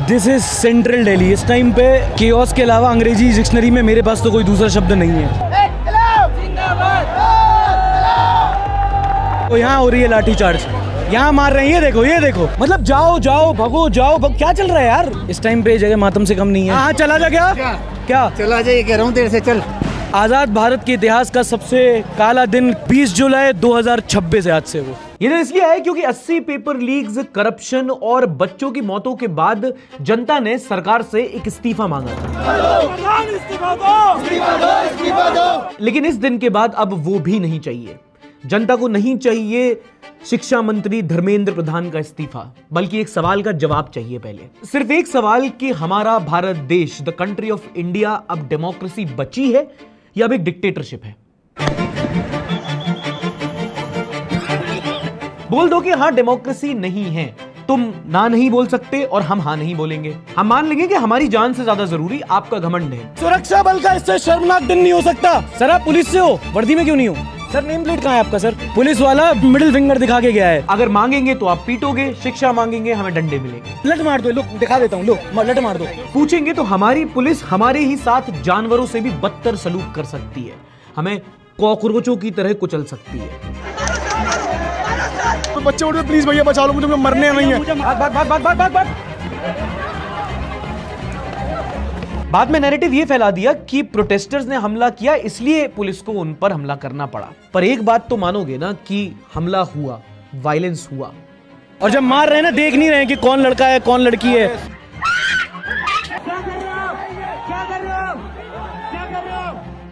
This is central Delhi. इस time पे chaos के अलावा अंग्रेजी डिक्शनरी में मेरे पास तो कोई दूसरा शब्द नहीं है। तो यहाँ हो रही है लाठी चार्ज, यहाँ मार रहे हैं, ये देखो मतलब जाओ जाओ भगो जाओ क्या चल रहा है यार। इस टाइम पे जगह मातम से कम नहीं है। हाँ चला जा क्या चला जा, ये कह रहा हूँ देर से चल। आजाद भारत के इतिहास का सबसे काला दिन 20 जुलाई 2026 है आज से। वो ये तो इसलिए है क्योंकि 80 पेपर लीक्स, करप्शन और बच्चों की मौतों के बाद जनता ने सरकार से एक इस्तीफा मांगा था। लेकिन इस दिन के बाद अब वो भी नहीं चाहिए। जनता को नहीं चाहिए शिक्षा मंत्री धर्मेंद्र प्रधान का इस्तीफा, बल्कि एक सवाल का जवाब चाहिए। पहले सिर्फ एक सवाल कि हमारा भारत देश, द कंट्री ऑफ इंडिया, अब डेमोक्रेसी बची है या अब एक डिक्टेटरशिप है? बोल दो कि हाँ डेमोक्रेसी नहीं है, तुम ना नहीं बोल सकते और हम हाँ नहीं बोलेंगे। हम मान लेंगे कि हमारी जान से ज्यादा जरूरी आपका घमंड है। सुरक्षा बल का इससे शर्मनाक दिन नहीं हो सकता। सर आप पुलिस से हो, वर्दी में क्यों नहीं हो? सर नेम प्लेट कहाँ है आपका? सर पुलिस वाला मिडिल फिंगर दिखा के गया है। अगर मांगेंगे तो आप पीटोगे, शिक्षा मांगेंगे हमें डंडे मिलेंगे। लट मार दो, लो दिखा देता हूँ, लो लट मार दो। पूछेंगे तो हमारी पुलिस हमारे ही साथ जानवरों से भी बदतर सलूक कर सकती है, हमें कॉकरोचों की तरह कुचल सकती है। बच्चे उठ, प्लीज भैया बचा लो मुझे, मरने नहीं है। बाद में नैरेटिव ये फैला दिया कि प्रोटेस्टर्स ने हमला किया इसलिए पुलिस को उन पर हमला करना पड़ा। पर एक बात तो मानोगे ना कि हमला हुआ, वायलेंस हुआ, और जब मार रहे हैं ना देख नहीं रहे हैं कि कौन लड़का है कौन लड़की है।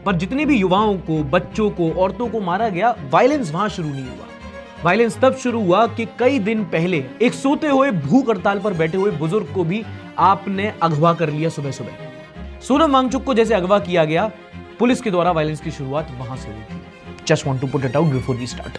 पर जितने भी युवाओं को, बच्चों को, औरतों को मारा गया, वायलेंस वहां शुरू नहीं हुआ। वायलेंस तब शुरू हुआ कि कई दिन पहले एक सोते हुए भूख हड़ताल पर बैठे हुए बुजुर्ग को भी आपने अगवा कर लिया। सुबह सुबह सोनम वांगचुक को जैसे अगवा किया गया, पुलिस के द्वारा वायलेंस की शुरुआत वहां से हुई थी। Just want to put it out before we start.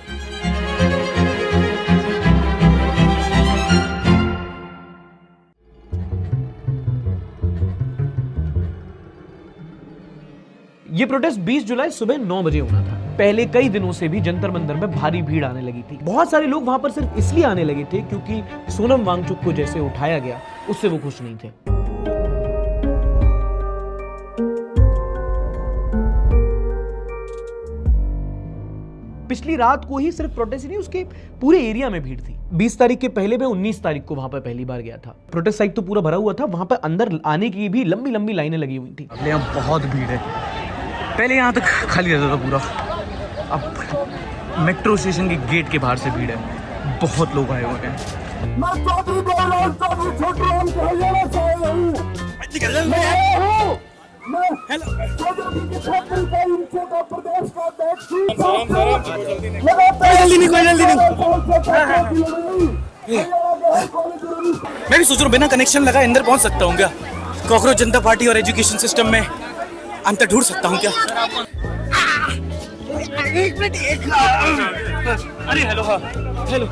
ये प्रोटेस्ट 20 जुलाई सुबह 9 बजे होना था। पहले कई दिनों से भी जंतर मंतर में भारी भीड़ आने लगी थी। बहुत सारे लोग वहां पर सिर्फ इसलिए आने लगे थे क्योंकि सोनम वांगचुक को जैसे उठाया गया उससे वो खुश नहीं थे। पिछली रात को ही सिर्फ प्रोटेस्ट नहीं, उसके पूरे एरिया में भीड़ थी। 20 तारीख के पहले मैं 19 तारीख को वहां पर पहली बार गया था। प्रोटेस्ट साइट तो पूरा भरा हुआ था, वहां पर अंदर आने की भी लंबी लंबी लाइनें लगी हुई थी। यहाँ बहुत भीड़ है। पहले यहाँ तक खाली रहता था पूरा, अब मेट्रो स्टेशन के गेट के बाहर से भीड़ है, बहुत लोग आए हुए हैं। मैं भी सोच रहा हूँ बिना कनेक्शन लगा अंदर पहुंच सकता हूँ क्या? कॉकरोच जनता पार्टी और एजुकेशन सिस्टम में अंतर ढूंढ सकता हूँ क्या? एक मिनट, अरे हेलो, हाँ हेलो।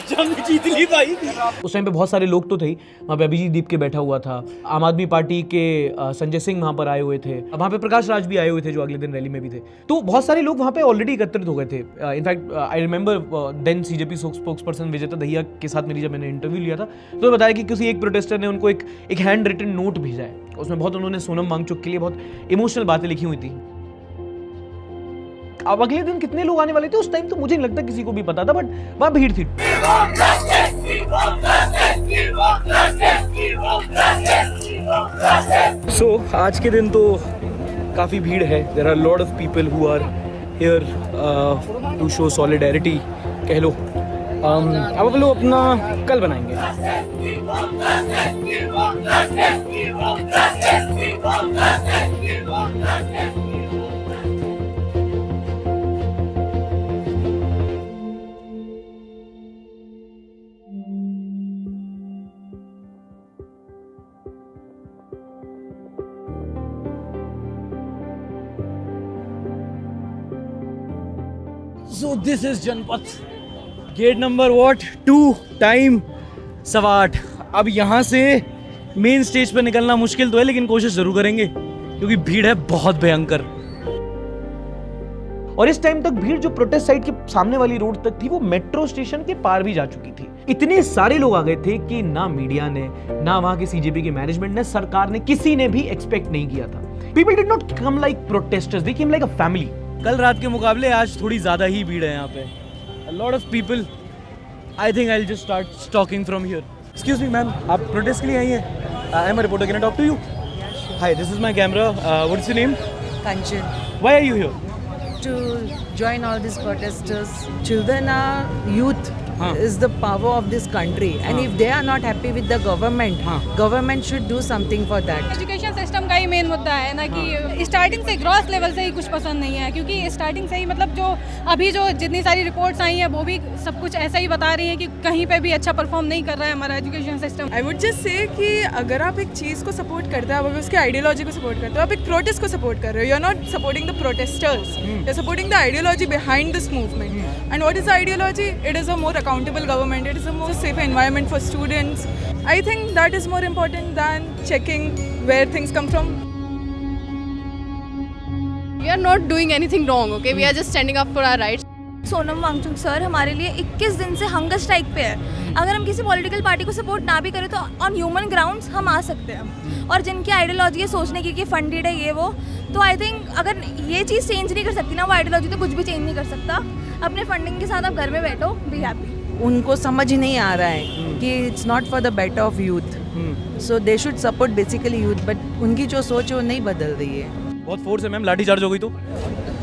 जंग जीत ली भाई। उस टाइम पे बहुत सारे लोग तो थे वहाँ पे। अभिजीत दीप के बैठा हुआ था, आम आदमी पार्टी के संजय सिंह वहाँ पर आए हुए थे, वहाँ पे प्रकाश राज भी आए हुए थे जो अगले दिन रैली में भी थे। तो बहुत सारे लोग वहाँ पे ऑलरेडी एकत्रित हो गए थे। In fact I remember then CJP spokesperson Vijeta Dahiya के साथ मेरी जब मैंने इंटरव्यू लिया था तो बताया कि किसी एक प्रोटेस्टर ने उनको एक हैंड रिटन नोट भेजा है, उसमें बहुत उन्होंने सोनम वांगचुक के लिए बहुत इमोशनल बातें लिखी हुई थी। अब अगले दिन कितने लोग आने वाले थे उस टाइम तो मुझे नहीं लगता किसी को भी पता था, बट वहां भीड़ थी। आज के दिन तो काफी भीड़ है। There are lot of people who are here to show solidarity कह लो। अब हम लोग अपना कल बनाएंगे। So this is Janpath, gate number 2, time 8:15। अब यहाँ से मेन स्टेज पर निकलना मुश्किल तो है, लेकिन कोशिश जरूर करेंगे क्योंकि भीड़ है बहुत भयंकर। और इस टाइम तक भीड़ जो प्रोटेस्ट साइट के सामने वाली रोड तक थी वो मेट्रो स्टेशन के पार भी जा चुकी थी। इतने सारे लोग आ गए थे कि ना मीडिया ने, ना वहां के सीजेपी के मैनेजमेंट ने, सरकार ने, किसी ने भी एक्सपेक्ट नहीं किया था। People did not come like protesters, they came like a family. कल रात के मुकाबले आज थोड़ी ज्यादा ही भीड़ है यहाँ पे। A lot of people. I think I'll just start stalking from here. Excuse me, ma'am. आप प्रोटेस्ट के लिए आई हैं? I'm a reporter. Can I talk to you? Hi, this is my camera. What's your name? Kanchan, Why are you here? to join all these protesters. Children are youth. हाँ. Is the power of this country, and if they are not happy with the government, हाँ. government should do something for that. Education system का ही main मुद्दा है ना कि starting से gross level से ही कुछ पसंद नहीं है, क्योंकि स्टार्टिंग से ही मतलब जो अभी जो जितनी सारी रिपोर्ट्स आई हैं वो भी सब कुछ ऐसा ही बता रही हैं कि कहीं पे भी अच्छा परफॉर्म नहीं कर रहा है हमारा education system. I would just say कि अगर आप एक चीज़ को सपोर्ट करते हो, आप अगर उसके आइडियोलॉजी को सपोर्ट करते हो, आप एक प्रोटेस्ट को सपोर्ट कर रहे हो, you are not supporting the protesters, you are supporting the ideology behind this movement. And what is ideology? It is a more accountable government, it is a more safer environment for students. I think that is more important than checking where things come from. We are not doing anything wrong, okay? We are just standing up for our rights. Sonam Wangchuk sir हमारे लिए 21 दिन से hunger strike पे है. अगर हम किसी political party को सपोर्ट ना भी करें तो ऑन ह्यूमन ग्राउंड्स हम आ सकते हैं. और जिनकी आइडियोलॉजी है सोचने की कि फंडेड है ये वो, तो आई थिंक अगर ये चीज़ चेंज नहीं कर सकती ना वो आइडियोलॉजी, तो कुछ भी चेंज नहीं कर सकता. अपने फंडिंग के साथ आप घर में बैठो, बी हैप्पी. उनको समझ ही नहीं आ रहा है कि it's not for the better of youth, so they should support basically youth, but उनकी जो सोच है वो नहीं बदल रही है. बहुत फोर्स है मैम, लाठी चार्ज हो गई तो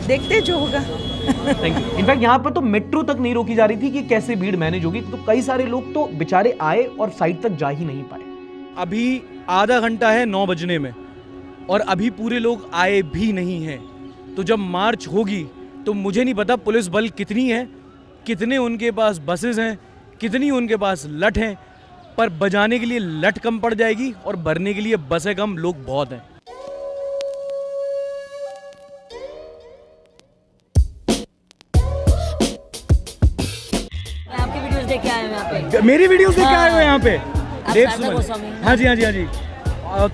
देखते जो होगा. Thank you. इनफैक्ट यहाँ पर तो मेट्रो तक नहीं रोकी जा रही थी कि कैसे भीड़ मैनेज होगी, तो कई सारे लोग तो बेचारे आए और साइड तक जा ही नहीं पाए. अभी आधा घंटा है 9 बजने में और अभी पूरे लोग आए भी नहीं हैं. तो जब मार्च होगी तो मुझे नहीं पता पुलिस बल कितनी है, कितने उनके पास बसेस हैं, कितनी उनके पास लठ हैं, पर बजाने के लिए लठ कम पड़ जाएगी और भरने के लिए बसें कम, लोग बहुत हैं. आपकी वीडियोस देख के आए हैं यहाँ पे. मेरी वीडियोस देख के आए हो यहाँ पे? देव शारदा सुमन. गोस्वामी. हाँ जी हाँ जी हाँ जी.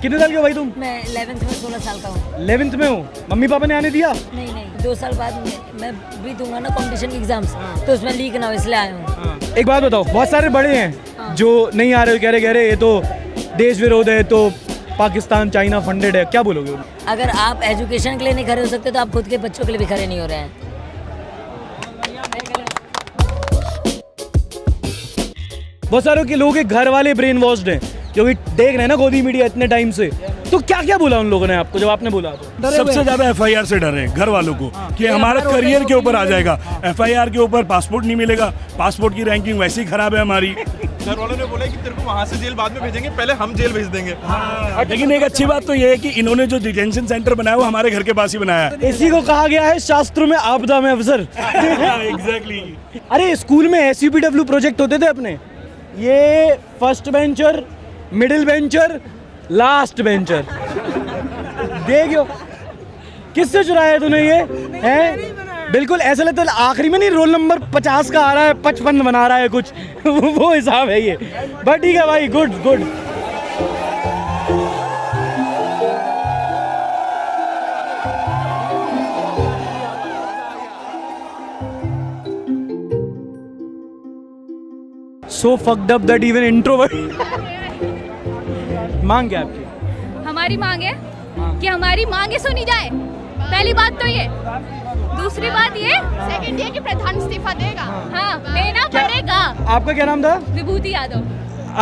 कितने साल के हो भाई तुम? मैं 11th में 16 साल का हूँ. 11th में हो. मम्मी पापा ने आने दिया? नहीं नहीं, 2 साल बाद मैं भी दूंगा ना कंपटीशन की एग्जाम्स, तो उसमें लीक ना हो इसलिए आया हूँ. एक बात बताओ, बहुत सारे बड़े हैं जो नहीं आ रहे, कह रहे ये तो देश विरोध है, तो पाकिस्तान चाइना फंडेड है, क्या बोलोगे? अगर आप एजुकेशन के लिए नहीं खड़े हो सकते तो आप खुद के बच्चों के लिए भी खड़े नहीं हो रहे हैं. बहुत सारे के लोगों के घर वाले ब्रेन वॉश्ड हैं जो भी देख रहे हैं ना गोदी मीडिया इतने टाइम से. तो क्या क्या बोला उन लोगों ने आपको जब आपने बोला? तो सबसे ज्यादा एफआईआर से डर है घर वालों को कि हमारा करियर के ऊपर आ जाएगा. एफआईआर के ऊपर पासपोर्ट नहीं मिलेगा, पासपोर्ट की रैंकिंग वैसे ही खराब है हमारी. घर वालों ने बोला कि तेरे को वहाँ से जेल बाद में भेजेंगे, पहले हम जेल भेज देंगे. लेकिन एक अच्छी बात तो ये है कि इन्होंने जो डिटेंशन सेंटर बनाया वो हमारे घर के पास ही बनाया है. इसी को कहा गया है शास्त्रों में आपदा में अवसर. एग्जैक्टली. अरे स्कूल में SUPW प्रोजेक्ट होते थे अपने, ये first bencher, middle bencher, last bencher. देखियो किससे चुराया तूने ये हैं? बिल्कुल ऐसा लगता है आखिरी में नहीं, रोल नंबर 50 का आ रहा है, 55 बना रहा है कुछ. वो हिसाब है ये. बट ठीक है भाई, good good. So fucked up that even introvert. मांग क्या आपकी? हमारी मांग है कि हमारी मांगे सुनी जाए. पहली बात तो ये. दूसरी बात ये, सेकंड ये कि प्रधान इस्तीफा देगा. हाँ, देना पड़ेगा. आपका क्या नाम था? विभूति Yadav.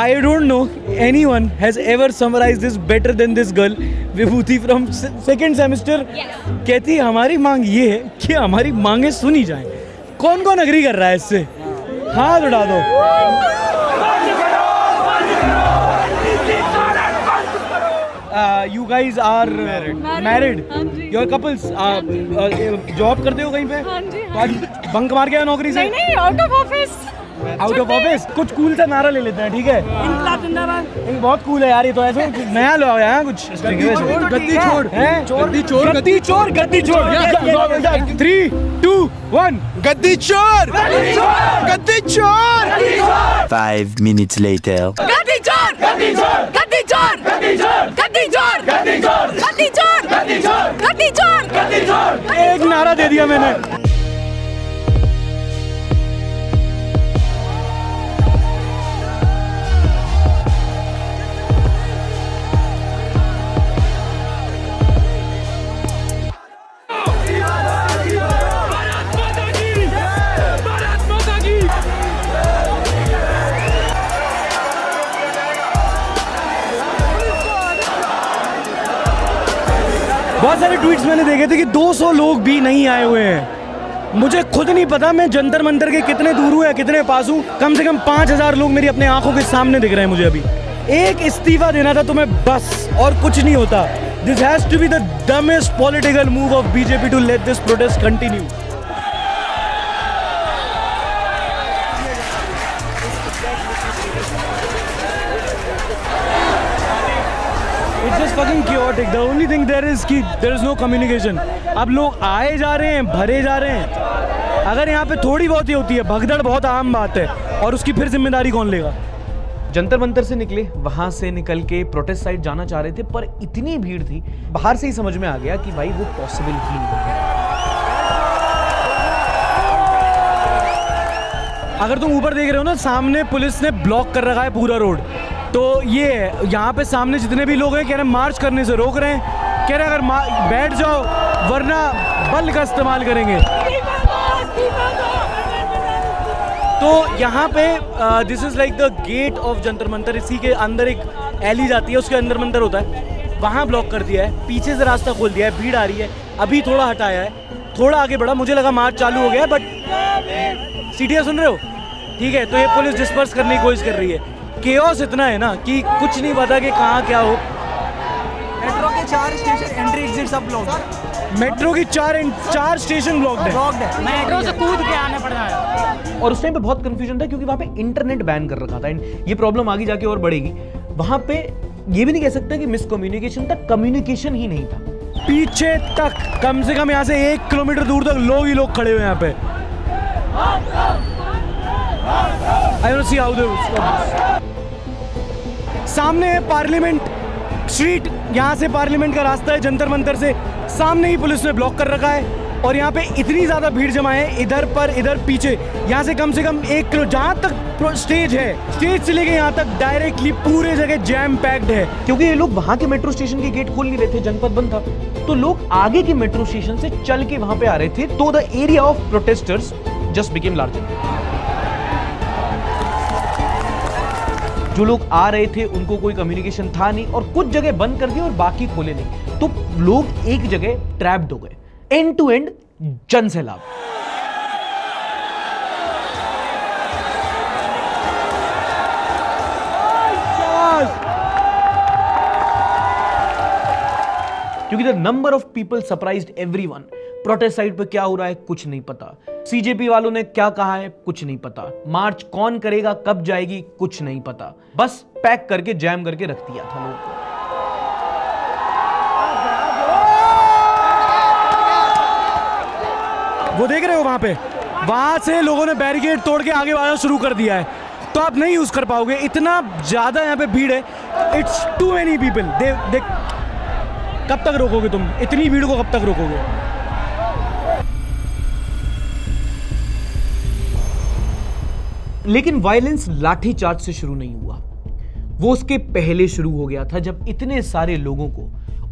I don't know anyone has ever summarized this better than this girl, Vibhuti from second semester. Yes. कहती है हमारी मांग ये है कि हमारी मांगे सुनी जाएं. कौन कौन अग्री कर रहा है इससे? हाथ उठा दो. You guys are married. You're couples. Job करते हो कहीं पे? हाँ जी. बंक मार के आए नौकरी से? नहीं, out of office. Out of office. कुछ कूल सा नारा ले लेते हैं, ठीक है? इनकलाब जिंदाबाद. ये बहुत कूल है यार, ये तो ऐसे नया लो है कुछ. गद्दी छोड़, गद्दी छोड़, गद्दी चोर, गद्दी चोर, गद्दी चोर. 3, 2, 1. गद्दी चोर, गद्दी चोर. 5 minutes later. गद्दी चोर, गद्दी चोर, गद्दी चोर, गद्दी चोर, गद्दी चोर, गद्दी चोर, गद्दी चोर, गद्दी चोर, गद्दी चोर, गद्दी चोर. एक नारा दे दिया मैंने. बहुत सारे ट्वीट्स मैंने देखे थे कि 200 लोग भी नहीं आए हुए हैं। मुझे खुद नहीं पता मैं जंतर मंतर के कितने दूर हूँ या कितने पास हूँ। कम से कम 5000 लोग मेरी अपने आंखों के सामने दिख रहे हैं मुझे अभी। एक इस्तीफा देना था तुम्हें बस, और कुछ नहीं होता। This has to be the dumbest political move of BJP to let this protest continue. It's just fucking chaotic. The only thing there is कि there is no communication. अब लोग आए जा रहे हैं, भरे जा रहे हैं। अगर यहाँ पे थोड़ी बहुत ही होती है भगदड़, बहुत आम बात है, और उसकी फिर जिम्मेदारी कौन लेगा? जंतर मंतर से निकले, वहां से निकल के प्रोटेस्ट साइड जाना चाह रहे थे, पर इतनी भीड़ थी, बाहर से ही समझ में आ गया कि भाई वो पॉसिबल ही नहीं है। अगर तुम ऊपर देख रहे हो ना, सामने पुलिस ने ब्लॉक कर रखा है पूरा रोड। तो ये यहाँ पे सामने जितने भी लोग हैं कह रहे हैं मार्च करने से रोक रहे हैं, कह रहे हैं अगर बैठ जाओ वरना बल का इस्तेमाल करेंगे। तो यहाँ पे this is like the gate of Jantar Mantar. इसी के अंदर एक एली जाती है, उसके अंदर मंतर होता है, वहाँ ब्लॉक कर दिया है, पीछे से रास्ता खोल दिया है, भीड़ आ रही है। अभी थोड़ा हटाया है, थोड़ा आगे बढ़ा, मुझे लगा मार्च चालू हो गया, बट सीटियाँ सुन रहे हो, ठीक है। तो ये पुलिस डिस्पर्स करने की कोशिश कर रही है। केओस इतना है ना कि कुछ नहीं पता कि कहाँ क्या हो। मेट्रो के 4 स्टेशन एंट्री एग्जिट सब ब्लॉक है। मेट्रो की 4 स्टेशन ब्लॉक्ड है। मेट्रो से कूद के आने पड़ रहा है। और उस टाइम पे बहुत कंफ्यूजन था क्योंकि वहाँ पे इंटरनेट बैन कर रखा था। एंड ये प्रॉब्लम आगे जाके और बढ़ेगी। वहाँ पे ये भी नहीं कह सकते कि मिसकम्युनिकेशन था, कम्युनिकेशन ही नहीं था। पीछे तक कम से कम यहाँ से 1 किलोमीटर दूर तक लोग ही लोग खड़े हुए यहाँ पे। I don't see how they will stop this. सामने है पार्लियामेंट स्ट्रीट, यहाँ से पार्लियामेंट का रास्ता है जंतर मंतर से। सामने ही पुलिस ने ब्लॉक कर रखा है और यहाँ पे इतनी ज़्यादा भीड़ जमा है, इधर पर इधर पीछे। यहाँ से कम 1 किलो जहाँ तक स्टेज है, स्टेज से लेके यहाँ तक डायरेक्टली पूरे जगह जैम पैक्ड है। क्योंकि ये लोग वहाँ के मेट्रो स्टेशन के गेट खोल नहीं रहे थे, जनपद बंद था, तो लोग आगे के मेट्रो स्टेशन से चल के वहाँ पे आ रहे थे। तो the area of protesters just became larger. जो लोग आ रहे थे उनको कोई कम्युनिकेशन था नहीं, और कुछ जगह बंद कर दी और बाकी खोले नहीं, तो लोग एक जगह ट्रैप्ड हो गए। एंड टू एंड जन सैलाब। क्योंकि the number of people surprised everyone. Protest side पे क्या हो रहा है कुछ नहीं पता, सीजेपी वालों ने क्या कहा है कुछ नहीं पता, मार्च कौन करेगा, कब जाएगी, कुछ नहीं पता। बस पैक करके जैम करके रख दिया था लोगों को। वो देख रहे हो वहां से लोगों ने बैरिकेड तोड़ के आगे वाला शुरू कर दिया है, तो आप नहीं यूज कर पाओगे। इतना ज्यादा यहाँ पे भीड़ है, इट्स टू मेनी पीपल। देख कब तक रोकोगे तुम इतनी भीड़ को, कब तक रोकोगे? लेकिन वायलेंस लाठीचार्ज से शुरू नहीं हुआ, वो उसके पहले शुरू हो गया था, जब इतने सारे लोगों को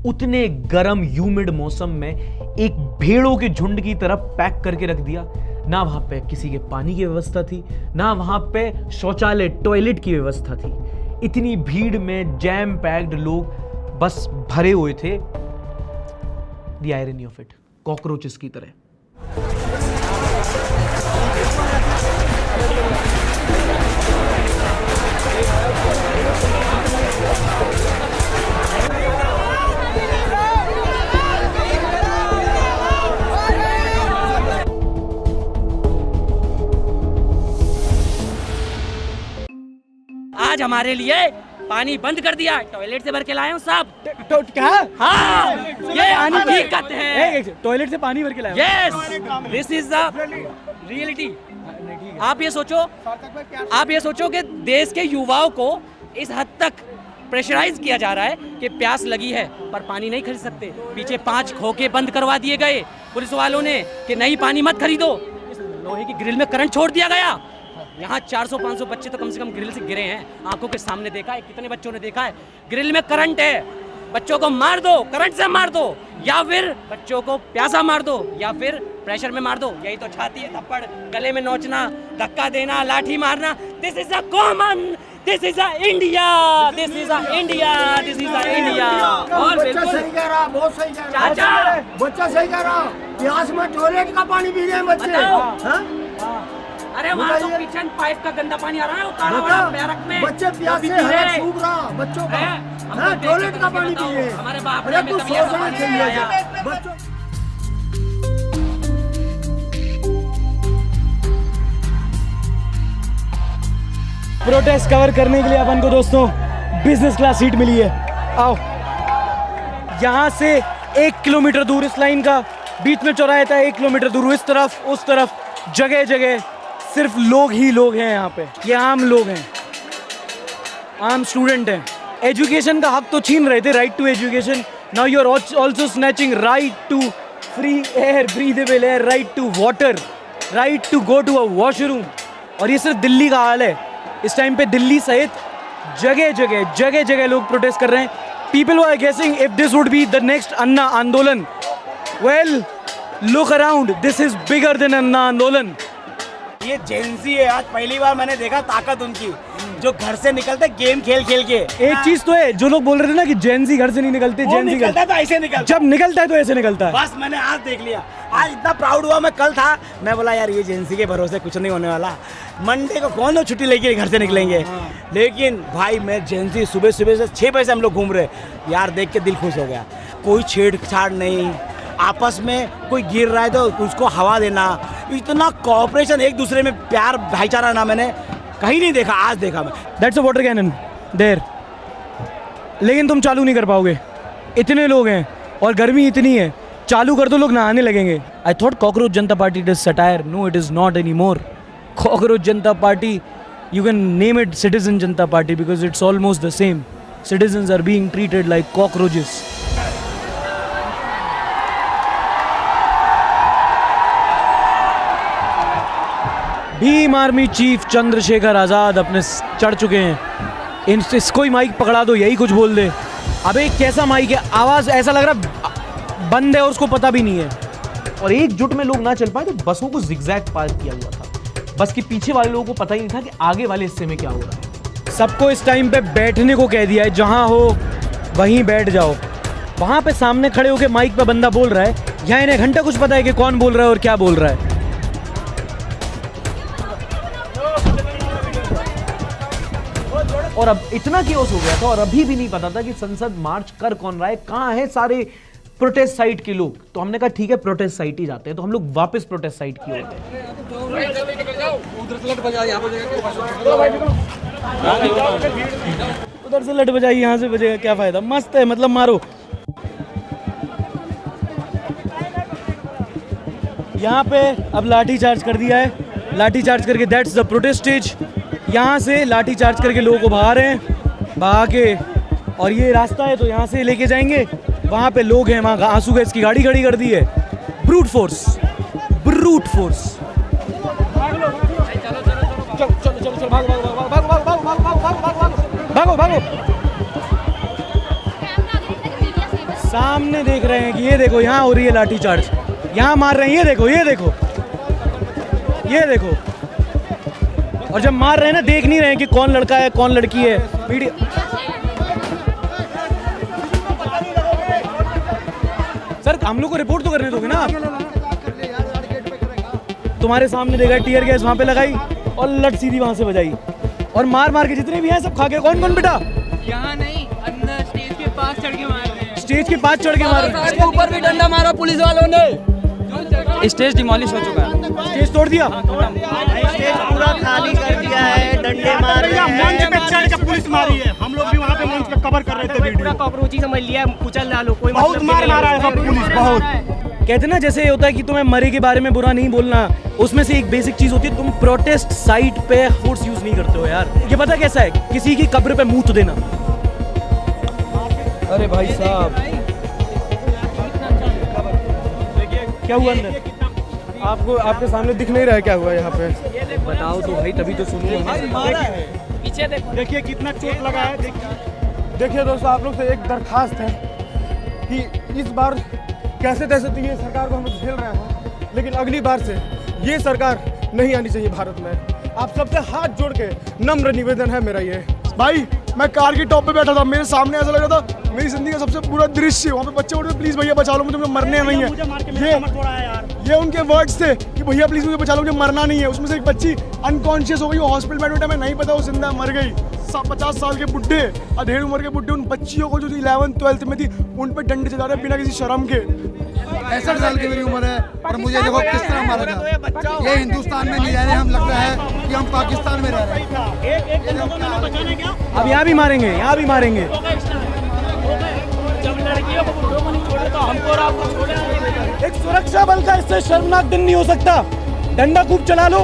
उतने गर्म ह्यूमिड मौसम में एक भेड़ों के झुंड की तरह पैक करके रख दिया। ना वहां पे किसी के पानी की व्यवस्था थी, ना वहां पे शौचालय टॉयलेट की व्यवस्था थी। इतनी भीड़ में जैम पैक्ड लोग बस भरे हुए थे। The irony of it, cockroaches की तरह। आज हमारे लिए पानी बंद कर दिया, टॉयलेट से भर के लाए हूँ साहब। क्या? हाँ, ये हकीकत है। टॉयलेट से पानी भर के लाए? Yes, this is the reality. आप ये सोचो कि देश के युवाओं को इस हद तक प्रेशराइज किया जा रहा है कि प्यास लगी है पर पानी नहीं खरीद सकते। पीछे 5 खोखे बंद करवा दिए गए पुलिस वालों ने कि नहीं पानी मत खरीदो। इस लोहे की ग्रिल में करंट छोड़ दिया गया। यहाँ 400-500 बच्चे तो कम से कम ग्रिल से गिरे हैं, आंखों के सामने देखा है। कितने बच्चों ने देखा है ग्रिल में करंट है, बच्चों को मार दो, करंट से मार दो, या फिर बच्चों को प्यासा मार दो, या फिर प्रेशर में मार दो। यही तो छाती है, थप्पड़, गले में नोचना, धक्का देना, लाठी मारना। This is a common this is India, this is India, this is India. और बिल्कुल सही कह रहा, बहुत सही कह रहा। चाचा बच्चा सही कह रहा। प्यास में टॉयलेट का पानी पी रहे हैं बच्चे। हाँ? अरे वहाँ तो किचन पाइप का गंदा पानी आ रहा है, उतारा हुआ बैरक में। बच्चे प्यास से हालत सूख रहा बच्चों का। टॉयलेट का पानी पी रहे हैं। हमारे बाप अरे तू सोचना चाहिए बच्चों। प्रोटेस्ट कवर करने के लिए अपन को दोस्तों बिजनेस क्लास सीट मिली है। आओ, यहाँ से 1 किलोमीटर दूर इस लाइन का बीच में चौराहा था, 1 किलोमीटर दूर इस तरफ उस तरफ जगह जगह सिर्फ लोग ही लोग हैं। यहाँ पे ये आम लोग हैं, आम स्टूडेंट हैं। एजुकेशन का हक तो छीन रहे थे, right to education. Now you are also snatching right to free air, breathable air, right to water, right to go to a washroom. और ये सिर्फ दिल्ली का हाल है। इस टाइम पे दिल्ली सहित जगह जगह लोग प्रोटेस्ट कर रहे हैं। People are guessing if this would be the next Anna आंदोलन। Well, look around, this is bigger than Anna आंदोलन। ये जेंजी है, आज पहली बार मैंने देखा ताकत उनकी, जो घर से निकलते गेम खेल खेल के। एक चीज तो है, जो लोग बोल रहे थे ना कि जेंजी घर से नहीं निकलते, जेंजी निकलता तो ऐसे निकलता, जब निकलता है तो ऐसे निकलता है। बस मैंने आज देख लिया। आज इतना प्राउड हुआ, मैं कल था, मैं बोला यार ये जेंसी के भरोसे कुछ नहीं होने वाला, मंडे को कौन लोग छुट्टी लेके घर से निकलेंगे। लेकिन भाई मैं जेंसी सुबह सुबह से 6 बजे से हम लोग घूम रहे यार, देख के दिल खुश हो गया। कोई छेड़छाड़ नहीं, आपस में कोई गिर रहा है तो उसको हवा देना, इतना कोऑपरेशन, एक दूसरे में प्यार भाईचारा ना मैंने कहीं नहीं देखा, आज देखा मैं। That's a water cannon there, लेकिन तुम चालू नहीं कर पाओगे, इतने लोग हैं और गर्मी इतनी है। चालू कर दो, लोग नहाने लगेंगे। I thought cockroach Janata party it is satire, no it is not any more. Cockroach Janata party, you can name it Citizen Janta Party because it's almost the same. Citizens are being treated like cockroaches. Bhim Army chief Chandrashekhar Azad अपने चढ़ चुके हैं। इसको ही mic पकड़ा दो, यही कुछ बोल दे। अबे कैसा माइक है, आवाज़ ऐसा लग रहा बंद है और उसको पता भी नहीं है। और एकजुट में लोग ना चल पाए तो बसों को जिगजैग पार्क किया हुआ था। बस के पीछे वाले लोगों को पता ही नहीं था कि आगे वाले हिस्से में क्या हो रहा है। सबको इस टाइम पे बैठने को कह दिया है, जहां हो वहीं बैठ जाओ। वहां पे सामने खड़े होकर माइक पे बंदा बोल रहा है, यहाँ इन्हें घंटा कुछ पता है कि कौन बोल रहा है और क्या बोल रहा है। और अब इतना केओस हो गया था और अभी भी नहीं पता था कि संसद मार्च कर कौन रहा है, कहाँ है सारे प्रोटेस्ट साइट के लोग। तो हमने कहा ठीक है प्रोटेस्ट साइट ही जाते हैं, तो हम लोग वापस प्रोटेस्ट साइट की ओर गए। उधर से लट बजाई, यहाँ से बजेगा, क्या फायदा। मस्त है, मतलब मारो। यहाँ पे अब लाठी चार्ज कर दिया है, लाठी चार्ज करके दैट्स द प्रोटेस्ट स्टेज। यहाँ से लाठी चार्ज करके लोगों को भगा रहे हैं, भगा के, और ये रास्ता है तो यहाँ से लेके जाएंगे। वहाँ पे लोग हैं, वहाँ आंसू गैस की गाड़ी खड़ी कर दी है। Brute force, brute force. चलो चलो चलो चलो, भागो भागो भागो भागो भागो भागो भागो भागो भागो। सामने देख रहे हैं कि ये देखो यहाँ हो रही है लाठी चार्ज, यहाँ मार रहे हैं, ये देखो ये देखो ये देखो। और जब मार रहे हैं ना, देख नहीं रहे हैं कि कौन लड़का है कौन लड़की है। वीडियो सर, हम लोग को रिपोर्ट तो करने दोगे ना आप? तुम्हारे सामने देखा टीयर गैस वहाँ पे लगाई और लट सीधी वहाँ से बजाई और मार मार के जितने भी हैं सब खा के। कौन कौन बेटा? यहाँ नहीं, अंदर स्टेज के पास चढ़ के मार रहे हैं। स्टेज के पास चढ़ के मार रहे हैं। ऊपर भी डंडा मारा पुलिस वालों ने। स्टेज डिमोलिश हो चुका है, स्टेज तोड़ दिया, स्टेज पूरा खाली कर दिया है, डंडे मार रहे हैं। मंच पे चढ़ के पुलिस मारी है, हम लोग भी वहाँ पे मंच पे कवर कर रहे थे वीडियो। पूरा कॉकरोची समझ लिया, कुचल डालो, कोई बहुत मार मारा है सब पुलिस, बहुत। कहते ना जैसे ये होता है कि तुम्हें मरे के बारे में बुरा नहीं बोलना, उसमें से एक बेसिक चीज होती है, तुम प्रोटेस्ट साइट पे फोर्स यूज नहीं करते हो यार। ये पता कैसा है, किसी की कब्र पे मुंह देना। अरे भाई साहब, क्या हुआ अंदर? आपको आपके सामने दिख नहीं रहा है क्या हुआ यहाँ पे? बताओ तो भाई, तभी तो सुनूंगा। पीछे देखो, देखिए कितना चोट लगा है। देखिए दोस्तों, आप लोग से एक दरखास्त है कि इस बार कैसे तैसे तो ये सरकार को हम लोग झेल रहे हैं, लेकिन अगली बार से ये सरकार नहीं आनी चाहिए भारत में। आप सबसे हाथ जोड़ के नम्र निवेदन है मेरा ये। भाई मैं कार के टॉप पे बैठा था, मेरे सामने ऐसा लग रहा था मेरी जिंदगी का सबसे बुरा दृश्य। वहाँ पे बच्चे बोल रहे थे प्लीज भैया बचा लो मुझे मरने नहीं है। ये उनके वर्ड्स थे कि भैया प्लीज मुझे बचा लो मुझे मरना नहीं है। उसमें से एक बच्ची अनकॉन्शियस हो गई, वो हॉस्पिटल में एडमिट है, मैं नहीं पता वो जिंदा मर गई। 50 साल के बुढ़े, अधेड़ उम्र के बुढ़े उन बच्चियों को जो 11th 12th में थी उन पर डंडे चला रहे बिना किसी शर्म के। 65 साल की मेरी उम्र है और मुझे देखो किस तरह मारा था। ये हिंदुस्तान में नहीं रह रहे, हम लग रहा है कि हम पाकिस्तान में रह रहे हैं। अब यहाँ भी मारेंगे, यहाँ भी मारेंगे। एक सुरक्षा बल का इससे शर्मनाक दिन नहीं हो सकता। डंडा खूब चला लो,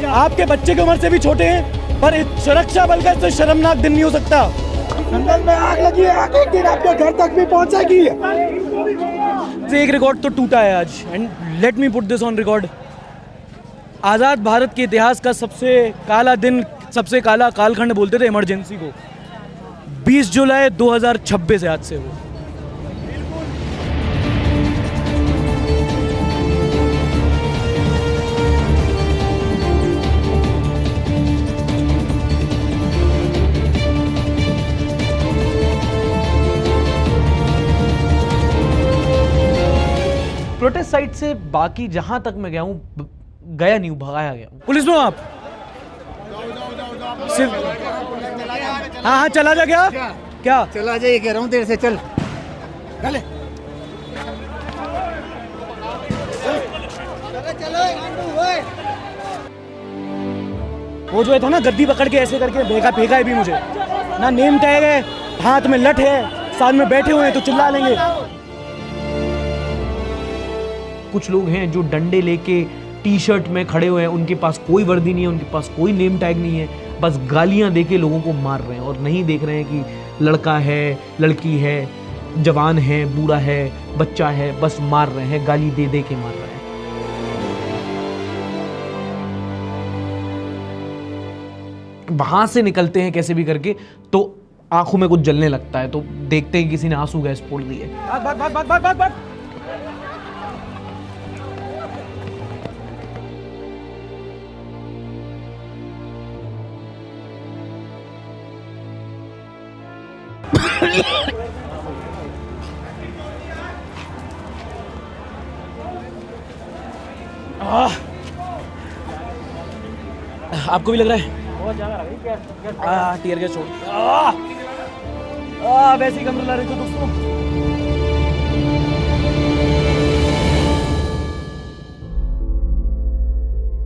आपके बच्चे की उम्र से भी छोटे हैं, पर सुरक्षा बल का इससे शर्मनाक दिन नहीं हो सकता। जंगल में आग लगी है, आग एक दिन आपके घर तक भी पहुंचेगी। एक रिकॉर्ड तो टूटा है आज, and let me put this on record. आज़ाद भारत के इतिहास का सबसे काला दिन, सबसे काला कालखंड बोलते थे इमरजेंसी को। 20 जुलाई 2026 आज से वो। प्रोटेस्ट साइट से बाकी जहां तक मैं गया हूं, गया नहीं हूं, भगाया गया हूं। पुलिस में आप सिर्फ हाँ चला जा। क्या चला जा, ये कह रहा हूँ देर से चल। वो जो है था ना गद्दी पकड़ के ऐसे करके फेंका है भी मुझे ना। नेम टैग है, हाथ में लठ है, साथ में बैठे हुए हैं तो चिल्ला लेंगे। कुछ लोग हैं जो डंडे लेके टी शर्ट में खड़े हुए हैं, उनके पास कोई वर्दी नहीं है, उनके पास कोई नेम टैग नहीं है, बस गालियां देके लोगों को मार रहे हैं और नहीं देख रहे हैं कि लड़का है, लड़की है, जवान है, बूढ़ा है, बच्चा है, बस मार रहे हैं, गाली दे दे के मार रहे हैं। वहां से निकलते हैं कैसे भी करके तो आंखों में कुछ जलने लगता है, तो देखते हैं किसी ने आंसू गैस फोड़ दी है। भाग। आपको भी लग रहा है बहुत ज्यादा टीयर गैस छोड़ वैसे ही कम ला रहे थे दोस्तों।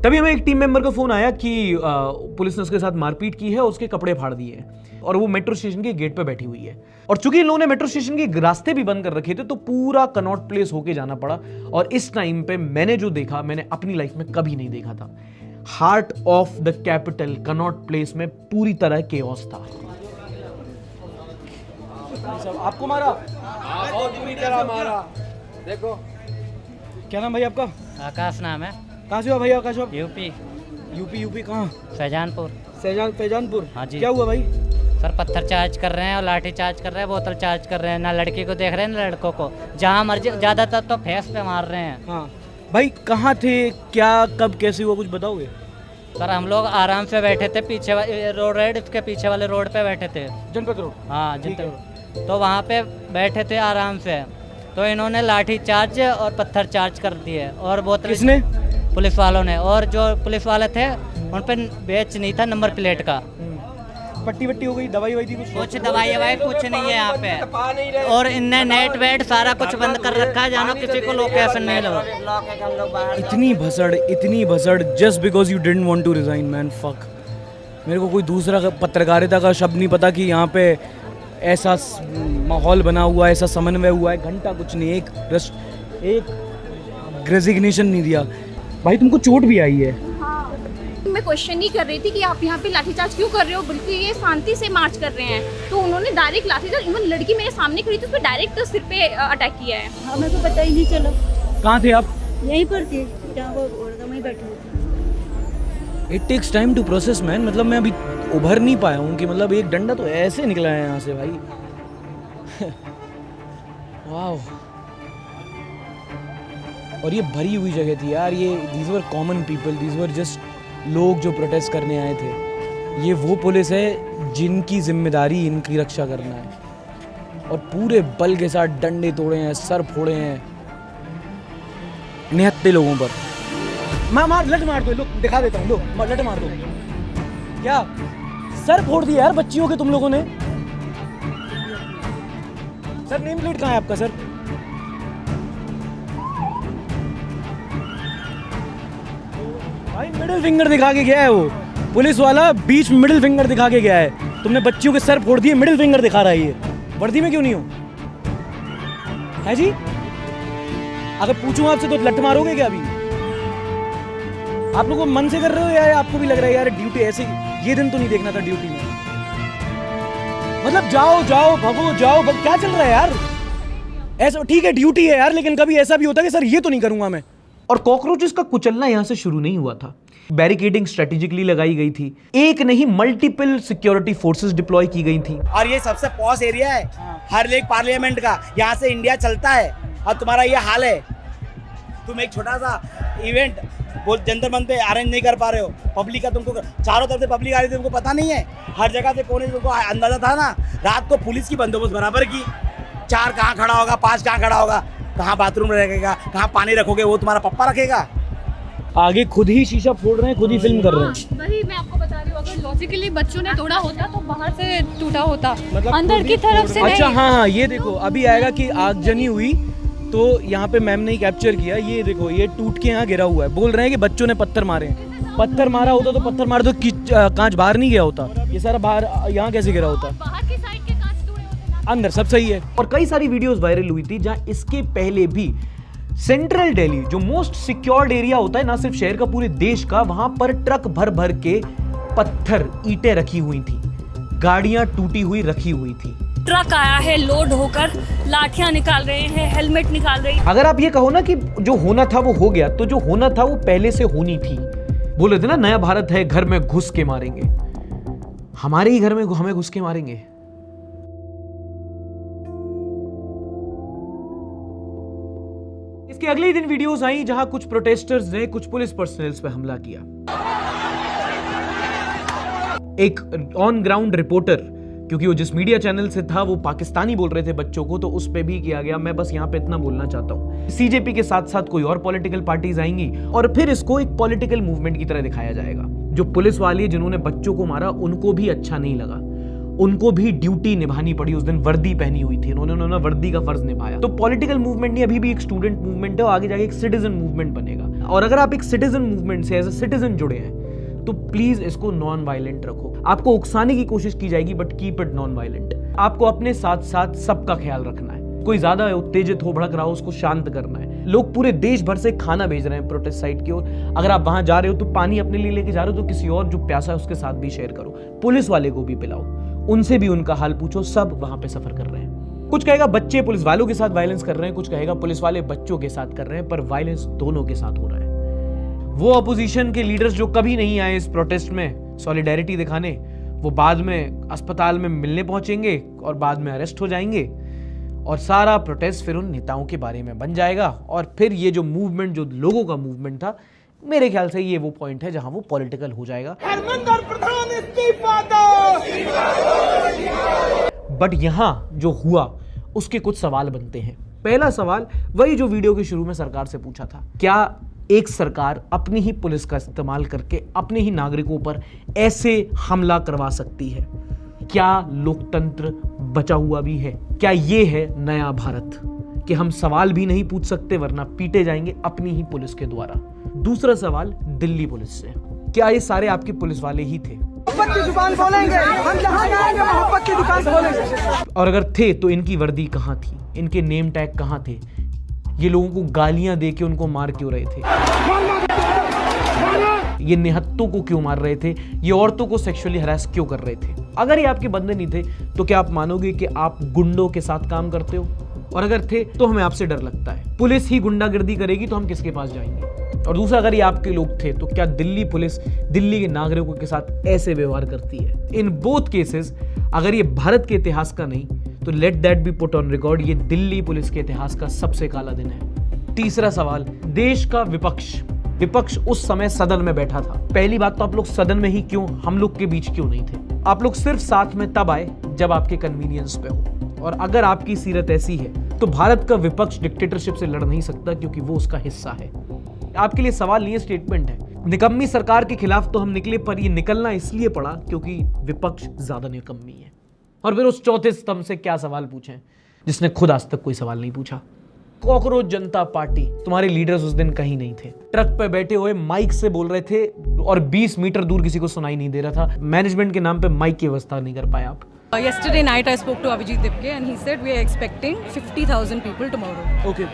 तभी हमें एक टीम मेंबर का फोन आया कि पुलिस ने उसके साथ मारपीट की है, उसके कपड़े फाड़ दिए हैं और वो मेट्रो स्टेशन के गेट पे बैठी हुई है। और चूंकि इन लोगों ने मेट्रो स्टेशन के रास्ते भी बंद कर रखे थे तो पूरा कनॉट प्लेस होके जाना पड़ा। और इस टाइम पे मैंने जो देखा, मैंने अपनी लाइफ में कभी नहीं देखा था। Heart of the capital Connaught place में पूरी तरह केओस था। आपको मारा? बहुत बुरी तरह मारा। देखो क्या नाम भाई आपका? आकाश नाम है। कहाँ से हो भाई आकाश? यूपी कहाँ? फैजानपुर। हाँ जी। क्या हुआ भाई? सर पत्थर चार्ज कर रहे हैं और लाठी चार्ज कर रहे हैं, बोतल चार्ज कर रहे हैं, ना लड़की को देख रहे हैं ना लड़कों को, जहाँ मर्जी ज्यादातर तो फेस पे मार रहे हैं। हाँ भाई कहाँ थे, क्या कब कैसे हुआ कुछ बताओगे? सर हम लोग आराम से बैठे थे, पीछे रोड है उसके पीछे वाले रोड पे बैठे थे, जनपद रोड। हाँ जनपद रोड। तो वहाँ पे बैठे थे आराम से, तो इन्होंने लाठी चार्ज और पत्थर चार्ज कर दिए और बोतल। किसने? पुलिस वालों ने। और जो पुलिस वाले थे उन पे बैच नहीं था नंबर प्लेट का। पट्टी वट्टी हो गई, दवाई वही थी कुछ दवाई ववाई कुछ नहीं है यहाँ पे। और इनने नेट वेट सारा कुछ बंद कर रखा है, जानो किसी को लोकेशन नहीं लो। इतनी भसड़ just because you didn't want to resign man. Fuck, मेरे को कोई दूसरा पत्रकारिता का शब्द नहीं पता कि यहाँ पे ऐसा माहौल बना हुआ है, ऐसा समन्वय हुआ है। घंटा कुछ नहीं, एक रेजिग्नेशन नहीं दिया। भाई तुमको चोट भी आई है? मैं क्वेश्चन नहीं कर रही थी कि आप यहाँ पे लाठीचार्ज क्यों कर रहे हो, बल्कि ये शांति से मार्च कर रहे हैं। तो उन्होंने डायरेक्ट लाठीचार्ज, इवन लड़की मेरे सामने खड़ी थी, उस पर डायरेक्ट सिर पे अटैक किया है। हमें तो पता ही नहीं चला। कहाँ थे आप? यहीं पर थे, जहाँ वो वहीं बैठे थे। It takes time to process man. मतलब मैं अभी उभर नहीं पाया हूँ कि मतलब एक डंडा तो ऐसे निकला है यहाँ से भाई। वाह। और ये भरी हुई जगह थी यार। ये these were common people, these were just लोग जो प्रोटेस्ट करने आए थे। ये वो पुलिस है जिनकी जिम्मेदारी इनकी रक्षा करना है और पूरे बल के साथ डंडे तोड़े हैं, सर फोड़े हैं निहत्ते लोगों पर। मार लट मार दो, लो दिखा देता हूँ, लो लट मार दो। क्या सर फोड़ दिया यार बच्चियों के तुम लोगों ने। सर नेम प्लेट कहाँ है आपका सर? भाई मिडिल फिंगर दिखा के गया है वो पुलिस वाला, बीच में मिडिल फिंगर दिखा के गया है। तुमने बच्चियों के सर फोड़ दिए, मिडिल फिंगर दिखा रहा है ये। वर्दी में क्यों नहीं हो है जी? अगर पूछूं आपसे तो लट मारोगे क्या अभी? आप लोगों को मन से कर रहे हो या आपको भी लग रहा है यार ड्यूटी ऐसे ये दिन तो नहीं देखना था ड्यूटी में? मतलब जाओ जाओ भगो जाओ क्या चल रहा है यार? ऐसा ठीक है ड्यूटी है यार, लेकिन कभी ऐसा भी होता है कि सर ये तो नहीं करूंगा मैं। और कॉकरोचेस का कुचलना यहां से शुरू नहीं हुआ था। बैरिकेडिंग स्ट्रेटेजिकली लगाई गई थी, एक नहीं मल्टीपल सिक्योरिटी फोर्सेस डिप्लॉय की गई थी। और ये सबसे पॉस एरिया है हर एक पार्लियामेंट का, यहाँ से इंडिया चलता है और तुम्हारा ये हाल है। तुम एक छोटा सा इवेंट जंतर मंतर पे अरेंज नहीं कर पा रहे हो, पब्लिक का तुमको चारों तरफ से पब्लिक आ रही थी, तुमको पता नहीं है। हर जगह से कोने तुमको अंदाजा था ना, रात को पुलिस की बंदोबस्त बराबर की। 4 कहाँ खड़ा होगा, 5 कहाँ खड़ा होगा, कहाँ बाथरूम रखेगा, कहाँ पानी रखोगे वो तुम्हारा पप्पा रखेगा। आगे खुद ही शीशा फोड़ रहे हैं, खुद ही फिल्म कर रहे हैं। वही मैं आपको बता रही हूँ, अगर लॉजिकली बच्चों ने तोड़ा होता तो बाहर से टूटा होता, अंदर की तरफ से अच्छा नहीं। हाँ ये देखो अभी आएगा कि आगजनी हुई तो यहाँ पे मैम ने कैप्चर किया। ये देखो ये टूट के यहाँ गिरा हुआ है। बोल रहे हैं कि बच्चों ने पत्थर मारे हैं। पत्थर मारा होता तो पत्थर मार दो कांच बाहर नहीं गया होता, ये सारा बाहर यहाँ कैसे गिरा होता? बाहर की साइड के कांच टूटे होते, अंदर सब सही है। और कई सारी वीडियोस वायरल हुई थी जहां इसके पहले भी सेंट्रल दिल्ली जो मोस्ट सिक्योर्ड एरिया होता है ना सिर्फ शहर का पूरे देश का, वहां पर ट्रक भर भर के पत्थर ईंटें रखी हुई थी, गाड़ियां टूटी हुई रखी हुई थी। ट्रक आया है लोड होकर, लाठियां निकाल रहे हैं, हेलमेट निकाल रहे हैं। अगर आप ये कहो ना कि जो होना था वो हो गया, तो जो होना था वो पहले से होनी थी। बोले थे ना नया भारत है, घर में घुस के मारेंगे। हमारे ही घर में हमें घुस के मारेंगे। इसके अगले दिन वीडियोस आई जहां कुछ प्रोटेस्टर्स ने कुछ पुलिस पर्सनल्स पे हमला किया। एक ऑन ग्राउंड रिपोर्टर, क्योंकि वो जिस मीडिया चैनल से था वो पाकिस्तानी बोल रहे थे बच्चों को, तो उस पे भी किया गया। मैं बस यहाँ पे इतना बोलना चाहता हूँ, सीजेपी के साथ साथ कोई और पॉलिटिकल पार्टीज आएंगी और फिर इसको एक पॉलिटिकल मूवमेंट की तरह दिखाया जाएगा। जो पुलिस वाले जिन्होंने बच्चों को मारा उनको भी अच्छा नहीं लगा, उनको भी ड्यूटी निभानी पड़ी। उस दिन वर्दी पहनी हुई थी, उन्होंने वर्दी का फर्ज निभाया। तो पॉलिटिकल मूवमेंट नहीं, अभी भी एक स्टूडेंट मूवमेंट है, आगे जाके एक सिटीजन मूवमेंट बनेगा। और अगर आप एक सिटीजन मूवमेंट से एज ए सिटीजन जुड़े हैं तो प्लीज इसको नॉन वायलेंट रखो। आपको उकसाने की कोशिश की जाएगी but keep it non violent. आपको अपने साथ साथ सबका ख्याल रखना है। कोई ज्यादा उत्तेजित हो भड़क रहा हो उसको शांत करना है। लोग पूरे देश भर से खाना भेज रहे हैं प्रोटेस्ट साइट की ओर। अगर आप वहां जा रहे हो तो पानी अपने लिए लेके जा रहे हो तो किसी और जो प्यासा है उसके साथ भी शेयर करो। पुलिस वाले को भी पिलाओ, उनसे भी उनका हाल पूछो। सब वहां पे सफर कर रहे हैं। कुछ कहेगा बच्चे पुलिस वालों के साथ वायलेंस कर रहे हैं, कुछ कहेगा पुलिस वाले बच्चों के साथ कर रहे हैं, पर वायलेंस दोनों के साथ हो रहा है। वो अपोजिशन के लीडर्स जो कभी नहीं आए इस प्रोटेस्ट में सॉलिडेरिटी दिखाने, वो बाद में अस्पताल में मिलने पहुंचेंगे और बाद में अरेस्ट हो जाएंगे और सारा प्रोटेस्ट फिर उन नेताओं के बारे में बन जाएगा। और फिर ये जो मूवमेंट, जो लोगों का मूवमेंट था, मेरे ख्याल से ये वो पॉइंट है जहां वो पॉलिटिकल हो जाएगा। बट यहां जो हुआ उसके कुछ सवाल बनते हैं। पहला सवाल वही जो वीडियो के शुरू में सरकार से पूछा था, क्या एक सरकार अपनी ही पुलिस का इस्तेमाल करके अपने ही नागरिकों पर ऐसे हमला करवा सकती है? क्या लोकतंत्र बचा हुआ भी है? क्या ये है नया भारत कि हम सवाल भी नहीं पूछ सकते वरना पीटे जाएंगे अपनी ही पुलिस के द्वारा? दूसरा सवाल दिल्ली पुलिस से, क्या ये सारे आपके पुलिस वाले ही थे? और अगर थे तो इनकी वर्दी कहां थी, इनके नेम टैग कहां थे? ये लोगों को गालियां दे के उनको मार क्यों रहे थे? ये निहत्तों को क्यों मार रहे थे? ये औरतों को सेक्सुअली हरास क्यों कर रहे थे? अगर ये आपके बंदे नहीं थे तो क्या आप मानोगे कि आप गुंडों के साथ काम करते हो? और अगर थे तो हमें आपसे डर लगता है। पुलिस ही गुंडागर्दी करेगी तो हम किसके पास जाएंगे? और दूसरा, अगर ये आपके लोग थे तो क्या दिल्ली पुलिस दिल्ली के नागरिकों के साथ ऐसे व्यवहार करती है? इन बोथ केसेस अगर ये भारत के इतिहास का नहीं तो let that B put on record, ये दिल्ली पुलिस के इतिहास का सबसे काला दिन है। तीसरा सवाल, देश का विपक्ष उस समय सदन में बैठा था। पहली बात तो आप लोग सदन में ही क्यों, हम लोग के बीच क्यों नहीं थे? आप लोग सिर्फ साथ में तब आए जब आपके कन्वीनियंस पे हो, और अगर आपकी सीरत ऐसी है तो भारत का विपक्ष डिक्टेटरशिप से लड़ नहीं सकता, क्योंकि वो उसका हिस्सा है। आपके लिए सवाल नहीं है, स्टेटमेंट है। निकम्मी सरकार के खिलाफ तो हम निकले, पर ये निकलना इसलिए पड़ा क्योंकि विपक्ष ज्यादा निकम्मी है। और फिर उस चौथे स्तंभ से क्या सवाल पूछें जिसने खुद आज तक कोई सवाल नहीं पूछा। कॉकरोच जनता पार्टी, तुम्हारे लीडर्स उस दिन कहीं नहीं थे, ट्रक पे बैठे हुए माइक से बोल रहे थे और 20 मीटर दूर किसी को सुनाई नहीं दे रहा था। मैनेजमेंट के नाम पे माइक की व्यवस्था नहीं कर पाए आप। Yesterday night I spoke to Abhijit Dipke and he said we are expecting 50,000 people tomorrow. Okay.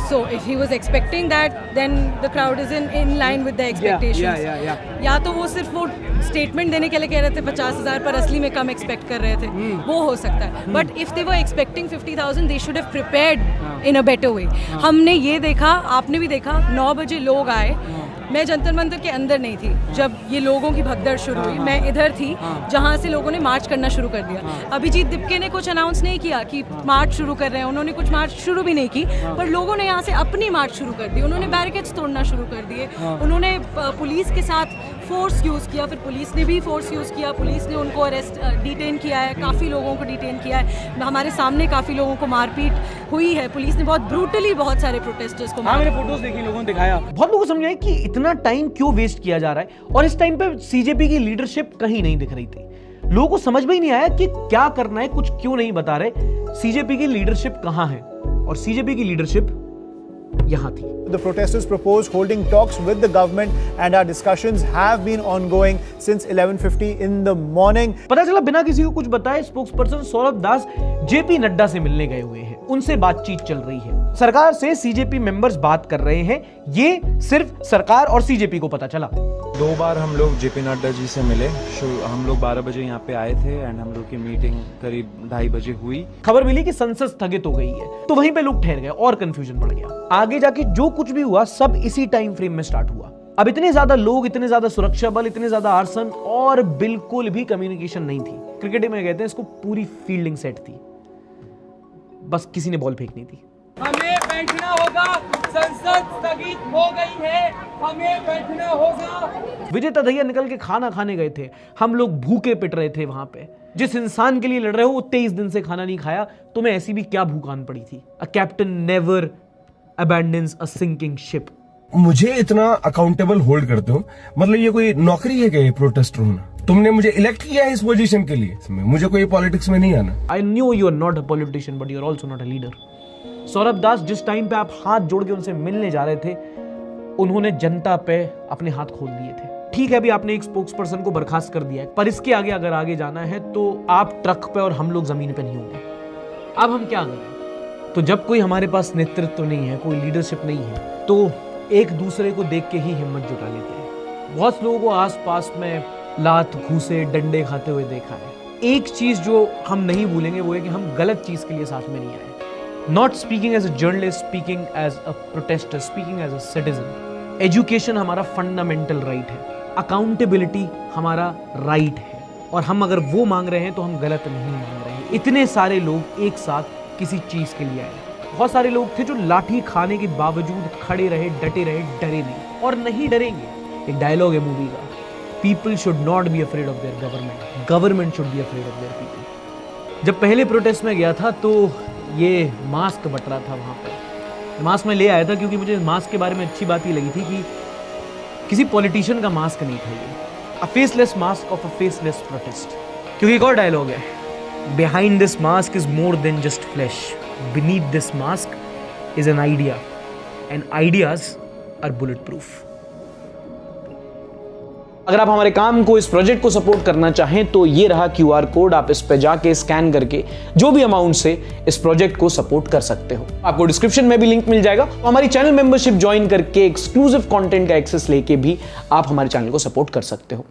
So if he was expecting that, then the crowd is in line with the expectations. Yeah. या तो वो सिर्फ वो statement देने के लिए कह रहे थे 50,000 पर असली में कम एक्सपेक्ट कर रहे थे, वो हो सकता है। But if they were expecting 50,000 they should have prepared in a better way. हमने ये देखा, आपने भी देखा, 9 बजे लोग आए। मैं जंतर मंतर के अंदर नहीं थी जब ये लोगों की भगदड़ शुरू हुई, मैं इधर थी जहाँ से लोगों ने मार्च करना शुरू कर दिया। अभिजीत दिपके ने कुछ अनाउंस नहीं किया कि मार्च शुरू कर रहे हैं, उन्होंने कुछ मार्च शुरू भी नहीं की, पर लोगों ने यहाँ से अपनी मार्च शुरू कर दी। उन्होंने बैरिकेड्स तोड़ना शुरू कर दिए, उन्होंने पुलिस के साथ फोर्स यूज़ किया, फिर पुलिस ने भी फोर्स यूज़ किया, पुलिस ने उनको अरेस्ट डिटेन किया है, काफ़ी लोगों को डिटेन किया है, हमारे सामने काफ़ी लोगों को मारपीट हुई है, पुलिस ने बहुत ब्रूटली बहुत सारे प्रोटेस्टर्स को मैंने फोटोज देखी, लोगों ने दिखाया। बहुत लोगों को समझाया कि इतना टाइम क्यों वेस्ट किया जा रहा है, और इस टाइम पे सीजेपी की लीडरशिप कहीं नहीं दिख रही थी। लोगों को समझ में ही नहीं आया कि क्या करना है, कुछ क्यों नहीं बता रहे। सीजेपी की लीडरशिप कहां है, और सीजेपी की लीडरशिप यहां थी। The protesters proposed holding talks with the government and our discussions have been ongoing since 11:50 in the morning. पता चला बिना किसी को कुछ बताए स्पोक्सपर्सन सौरभ दास जेपी नड्डा से मिलने गए हुए हैं, उनसे बातचीत चल रही है। सरकार से सीजेपी मेंबर्स बात कर रहे हैं, ये सिर्फ सरकार और सीजेपी को पता चला। 2 बार हम लोग जेपी नड्डा जी से मिले। हम लोग 12 बजे यहाँ पे आए थे एंड हम लोग की मीटिंग करीब 2:30 बजे हुई। खबर मिली कि संसद स्थगित हो गई है, तो वहीं पे लोग ठहर गए और कंफ्यूजन बढ़ गया। आगे जाके जो कुछ भी हुआ सब इसी टाइम फ्रेम में स्टार्ट हुआ। अब इतने ज्यादा लोग, इतने ज्यादा सुरक्षा बल, इतने ज्यादा आर्सन और बिल्कुल भी कम्युनिकेशन नहीं थी। क्रिकेट में कहते हैं इसको पूरी फील्डिंग सेट थी, बस किसी ने बॉल फेंकनी थी। हमें बैठना होगा, संसद स्थगित हो गई है, हमें बैठना होगा। विजय तधैया निकल के खाना खाने गए थे, हम लोग भूखे पिट रहे थे वहां पे। जिस इंसान के लिए लड़ रहे हो वो 23 दिन से खाना नहीं खाया, तुम्हें ऐसी भी क्या भूख आन पड़ी थी। A captain never abandons a sinking ship. मुझे इतना अकाउंटेबल होल्ड करते हो, मतलब ये कोई नौकरी है क्या ये प्रोटेस्टर होना? तुमने मुझे इलेक्ट किया है इस पोजीशन के लिए, मुझे कोई पॉलिटिक्स में नहीं आना। I knew you are not a politician but you are also not a leader. Saurabh Das, जिस टाइम पे आप हाथ जोड़ के उनसे मिलने जा रहे थे, उन्होंने जनता पे अपने हाथ खोल दिए थे। ठीक है, अभी आपने एक स्पोक्सपर्सन को बर्खास्त कर दिया है, पर इसके आगे अगर आगे जाना है तो आप ट्रक पे और हम लोग जमीन पे नहीं होंगे। अब हम क्या करें? तो जब कोई हमारे पास नेतृत्व नहीं है, कोई लीडरशिप नहीं है, तो एक दूसरे को देख के ही हिम्मत जुटा लेते हैं। बहुत लोगों को आसपास में लात, घूसे, डंडे खाते हुए देखा है। एक चीज जो हम नहीं भूलेंगे वो है कि हम गलत चीज के लिए साथ में नहीं आए। Not speaking as a journalist, speaking as a protester, speaking as a citizen. Education हमारा fundamental right है, accountability हमारा right है, और हम अगर वो मांग रहे हैं तो हम गलत नहीं मांग रहे हैं। इतने सारे लोग एक साथ किसी चीज के लिए आए। बहुत सारे लोग थे जो लाठी खाने के बावजूद खड़े रहे, डटे रहे, डरे नहीं, और नहीं डरेंगे। एक डायलॉग है मूवी का, people should not be afraid of their government, government should be afraid of their people. जब पहले प्रोटेस्ट में गया था तो ये मास्क बट रहा था वहाँ पर। मास्क मैं ले आया था क्योंकि मुझे मास्क के बारे में अच्छी बात ये लगी थी कि किसी पॉलिटिशियन का मास्क नहीं था ये, a faceless mask of a faceless protest. क्योंकि एक और डायलॉग है, behind this mask is more than just flesh, beneath this mask is an idea, and ideas are bullet proof. अगर आप हमारे काम को, इस प्रोजेक्ट को सपोर्ट करना चाहें तो ये रहा QR कोड, आप इस पे जाके स्कैन करके जो भी अमाउंट से इस प्रोजेक्ट को सपोर्ट कर सकते हो। आपको डिस्क्रिप्शन में भी लिंक मिल जाएगा। तो हमारी चैनल मेंबरशिप ज्वाइन करके एक्सक्लूसिव कंटेंट का एक्सेस लेके भी आप हमारे चैनल को सपोर्ट कर सकते हो।